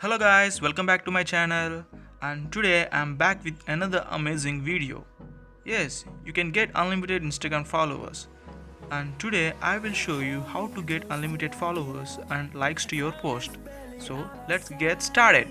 Hello guys, welcome back to my channel, and today I'm back with another amazing video. Yes, you can get unlimited Instagram followers, and today I will show you how to get unlimited followers and likes to your post. So let's get started.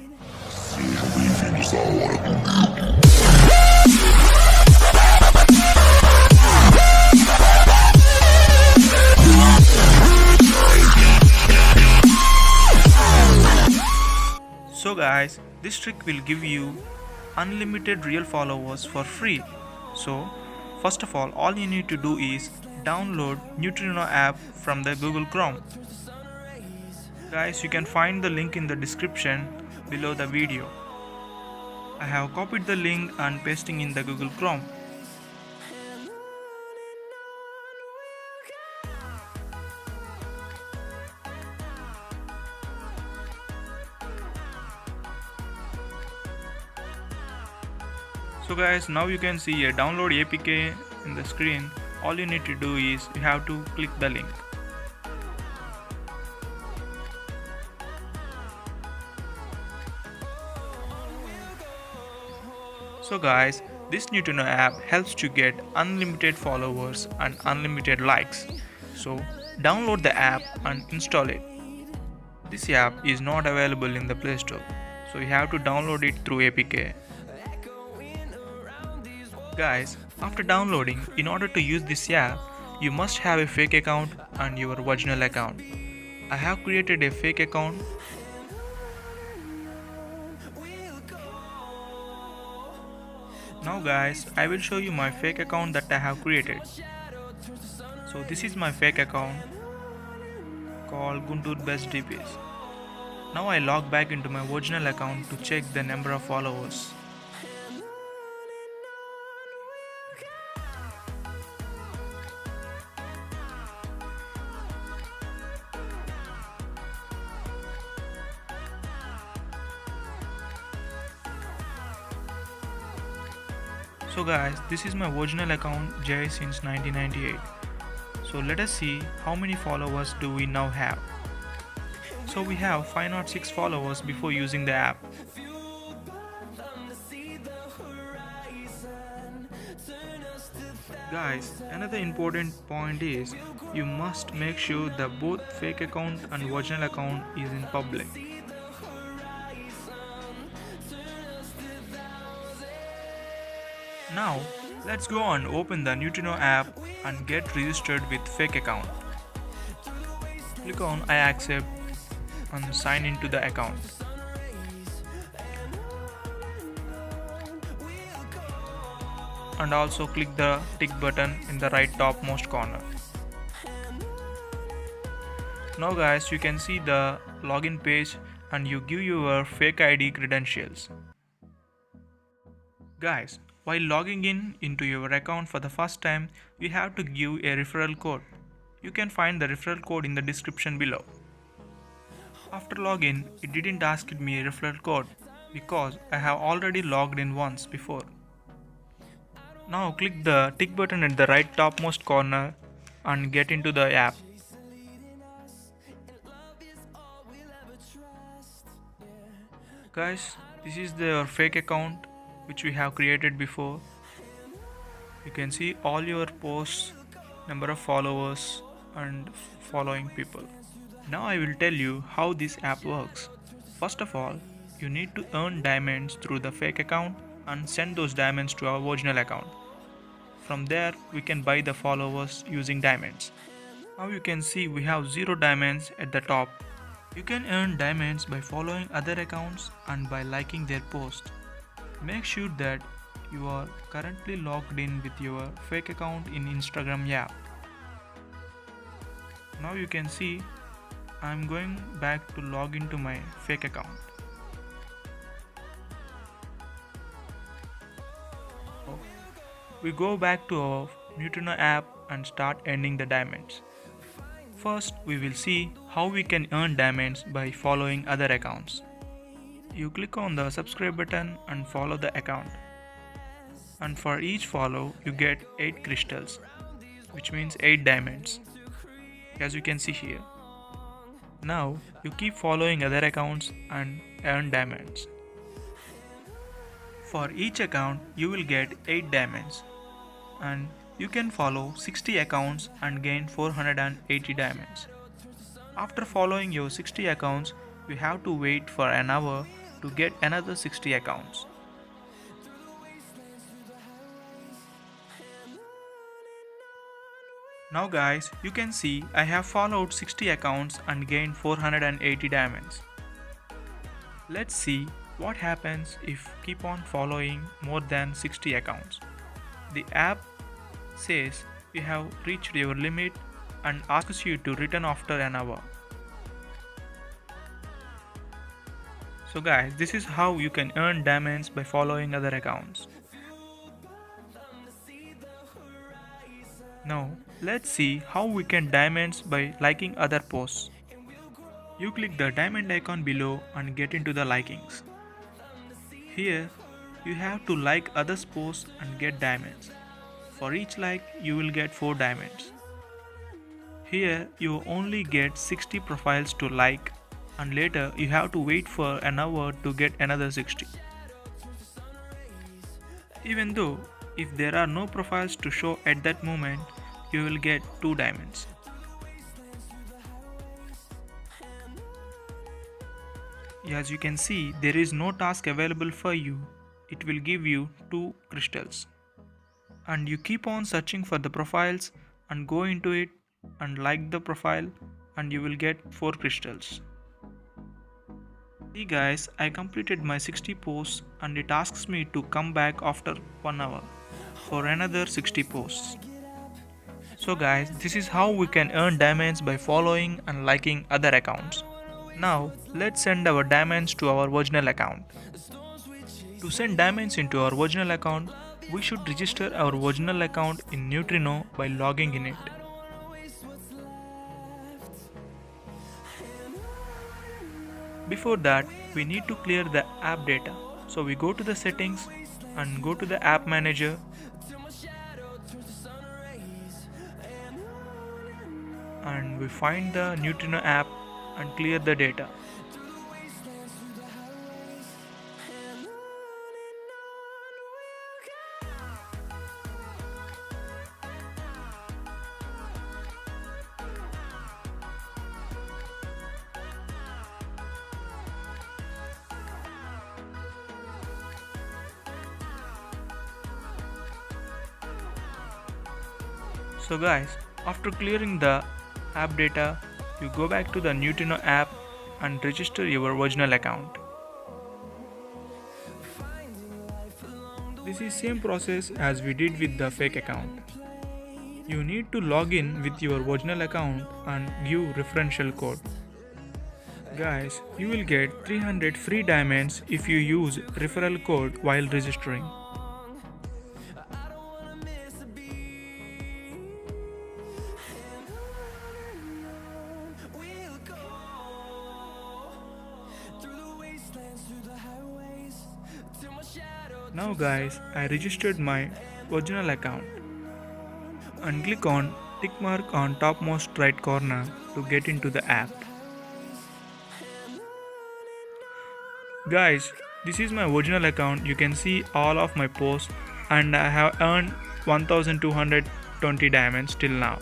So guys, this trick will give you unlimited real followers for free. So first of all you need to do is download Neutrino app from the Google Chrome. Guys, you can find the link in the description below the video. I have copied the link and pasting in the Google Chrome. So guys, now you can see a download APK in the screen. All you need to do is you have to click the link. So guys, this Neutrino app helps to get unlimited followers and unlimited likes. So download the app and install it. This app is not available in the Play Store, so you have to download it through APK. Guys, after downloading, in order to use this app, you must have a fake account and your original account. I have created a fake account. Now guys, I will show you my fake account that I have created. So this is my fake account called Guntur Best DPs. Now I log back into my original account to check the number of followers. So guys, this is my original account Jay since 1998. So let us see how many followers do we now have. So we have 506 followers before using the app. Guys, another important point is you must make sure that both fake account and original account is in public. Now, let's go and open the Neutrino app and get registered with fake account. Click on I accept and sign into the account. And also click the tick button in the right topmost corner. Now guys, you can see the login page and you give your fake ID credentials. Guys, while logging in into your account for the first time, you have to give a referral code. You can find the referral code in the description below. After login, it didn't ask me a referral code because I have already logged in once before. Now click the tick button at the right topmost corner and get into the app. Guys, this is your fake account which we have created before. You can see all your posts, number of followers and following people. Now I will tell you how this app works. First of all, you need to earn diamonds through the fake account and send those diamonds to our original account. From there, we can buy the followers using diamonds. Now you can see we have 0 diamonds at the top. You can earn diamonds by following other accounts and by liking their posts. Make sure that you are currently logged in with your fake account in Instagram app. Now you can see I am going back to log into my fake account. We go back to our Neutrino app and start earning the diamonds. First, we will see how we can earn diamonds by following other accounts. You click on the subscribe button and follow the account. And for each follow, you get 8 crystals, which means 8 diamonds, as you can see here. Now you keep following other accounts and earn diamonds. For each account you will get 8 diamonds, and you can follow 60 accounts and gain 480 diamonds. After following your 60 accounts, you have to wait for an hour to get another 60 accounts. Now guys, you can see I have followed 60 accounts and gained 480 diamonds. Let's see what happens if keep on following more than 60 accounts. The app says you have reached your limit and asks you to return after an hour. So guys, this is how you can earn diamonds by following other accounts. Now let's see how we can diamonds by liking other posts. You click the diamond icon below and get into the likings. Here you have to like others' posts and get diamonds. For each like you will get 4 diamonds. Here you only get 60 profiles to like, and later you have to wait for an hour to get another 60. Even though if there are no profiles to show at that moment, you will get 2 diamonds. As you can see, there is no task available for you. It will give you 2 crystals. And you keep on searching for the profiles and go into it and like the profile, and you will get 4 crystals. See guys, I completed my 60 posts and it asks me to come back after 1 hour for another 60 posts. So guys, this is how we can earn diamonds by following and liking other accounts. Now let's send our diamonds to our original account. To send diamonds into our original account, we should register our original account in Neutrino by logging in it. Before that, we need to clear the app data. So we go to the settings and go to the app manager. And we find the Neutrino app and clear the data. So guys, after clearing the app data, you go back to the Neutrino app and register your original account. This is same process as we did with the fake account. You need to log in with your original account and give referential code. Guys, you will get 300 free diamonds if you use referral code while registering. Now guys, I registered my original account and click on tick mark on topmost right corner to get into the app. Guys, this is my original account. You can see all of my posts and I have earned 1220 diamonds till now.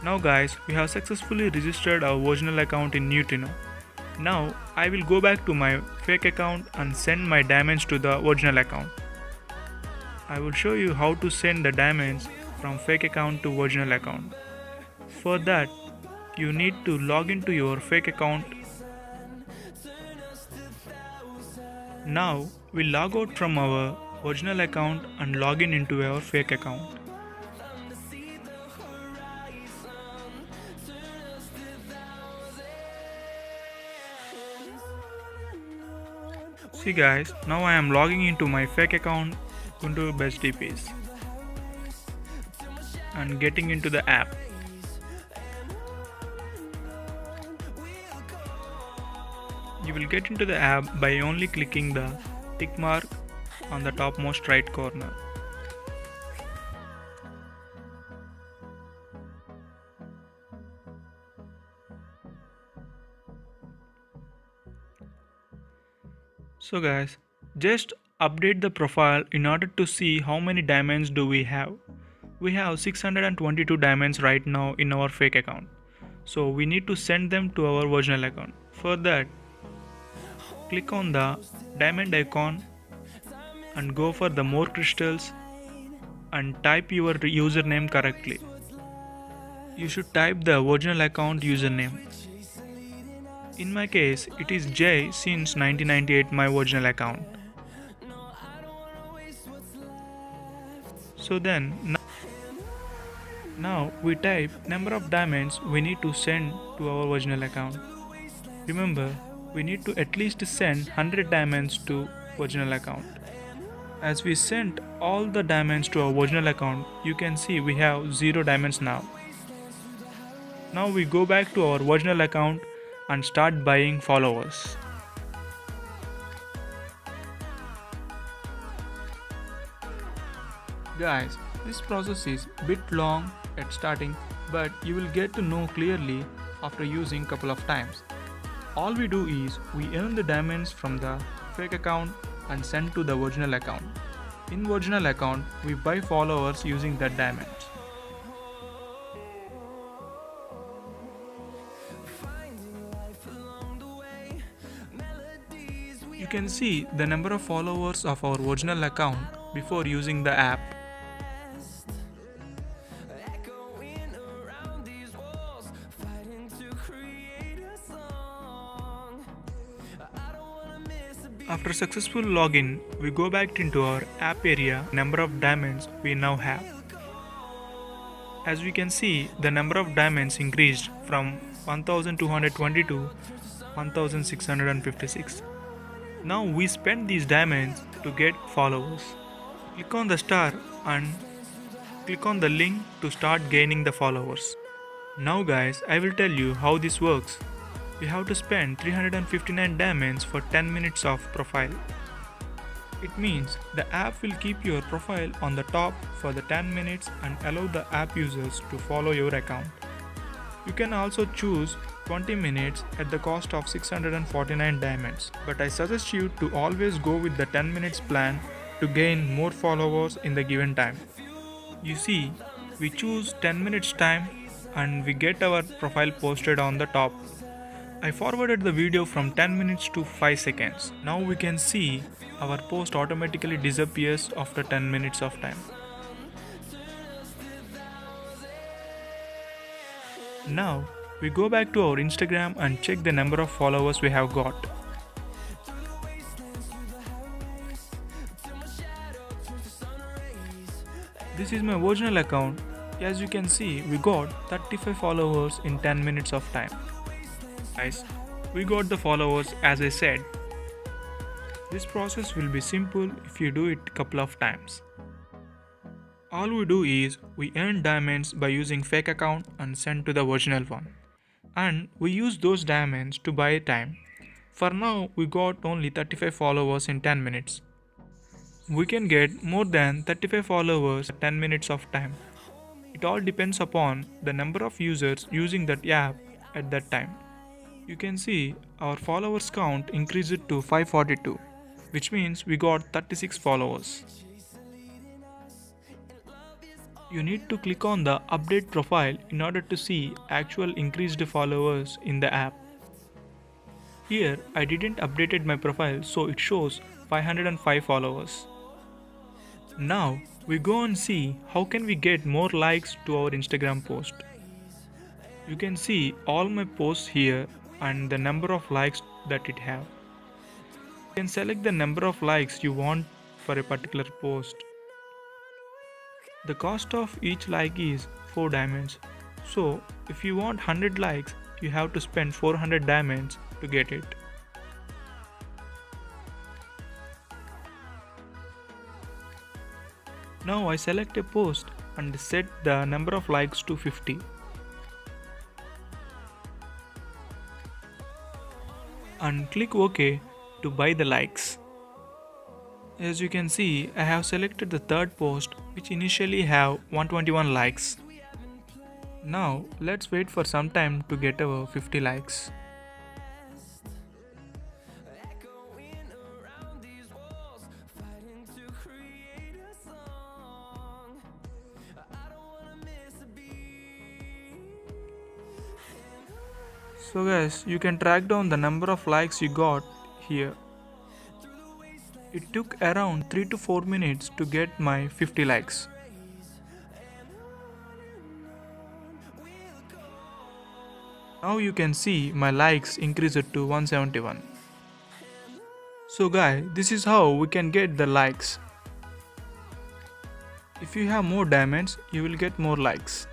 Now guys, we have successfully registered our original account in Neutrino. Now I will go back to my fake account and send my diamonds to the original account. I will show you how to send the diamonds from fake account to original account. For that, you need to log into your fake account. Now we log out from our original account and log in into our fake account. See guys, now I am logging into my fake account into Best DPs and getting into the app. You will get into the app by only clicking the tick mark on the topmost right corner. So guys, just update the profile in order to see how many diamonds do we have. We have 622 diamonds right now in our fake account. So we need to send them to our original account. For that, click on the diamond icon and go for the more crystals and type your username correctly. You should type the original account username. In my case, it is J since 1998 my original account. So then, now we type number of diamonds we need to send to our original account. Remember, we need to at least send 100 diamonds to original account. As we sent all the diamonds to our original account, you can see we have 0 diamonds now. Now we go back to our original account and start buying followers. Guys, this process is bit long at starting, but you will get to know clearly after using couple of times. All we do is we earn the diamonds from the fake account and send to the original account. In original account, we buy followers using that diamonds. You can see the number of followers of our original account before using the app. After successful login, we go back into our app area, number of diamonds we now have. As we can see, the number of diamonds increased from 1220 to 1656. Now we spend these diamonds to get followers. Click on the star and click on the link to start gaining the followers. Now guys, I will tell you how this works. You have to spend 359 diamonds for 10 minutes of profile. It means the app will keep your profile on the top for the 10 minutes and allow the app users to follow your account. You can also choose 20 minutes at the cost of 649 diamonds, but I suggest you to always go with the 10 minutes plan to gain more followers in the given time. You see, we choose 10 minutes time and we get our profile posted on the top. I forwarded the video from 10 minutes to 5 seconds. Now we can see our post automatically disappears after 10 minutes of time. Now we go back to our Instagram and check the number of followers we have got. This is my original account. As you can see, we got 35 followers in 10 minutes of time. Guys, we got the followers as I said. This process will be simple if you do it a couple of times. All we do is we earn diamonds by using fake account and send to the original one. And we use those diamonds to buy time. For now, we got only 35 followers in 10 minutes. We can get more than 35 followers in 10 minutes of time. It all depends upon the number of users using that app at that time. You can see our followers count increased to 542, which means we got 36 followers. You need to click on the update profile in order to see actual increased followers in the app. Here I didn't updated my profile, so it shows 505 followers. Now we go and see how can we get more likes to our Instagram post. You can see all my posts here and the number of likes that it have. You can select the number of likes you want for a particular post. The cost of each like is 4 diamonds. So if you want 100 likes, you have to spend 400 diamonds to get it. Now I select a post and set the number of likes to 50. And click OK to buy the likes. As you can see, I have selected the third post which initially have 121 likes. Now let's wait for some time to get our 50 likes. So guys, you can track down the number of likes you got here. It took around 3 to 4 minutes to get my 50 likes. Now you can see my likes increased to 171. So guys, this is how we can get the likes. If you have more diamonds, you will get more likes.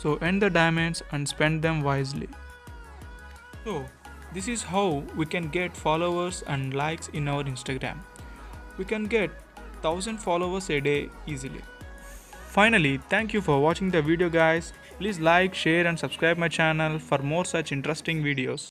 So earn the diamonds and spend them wisely. So this is how we can get followers and likes in our Instagram. We can get 1000 followers a day easily. Finally, thank you for watching the video guys. Please like, share and subscribe my channel for more such interesting videos.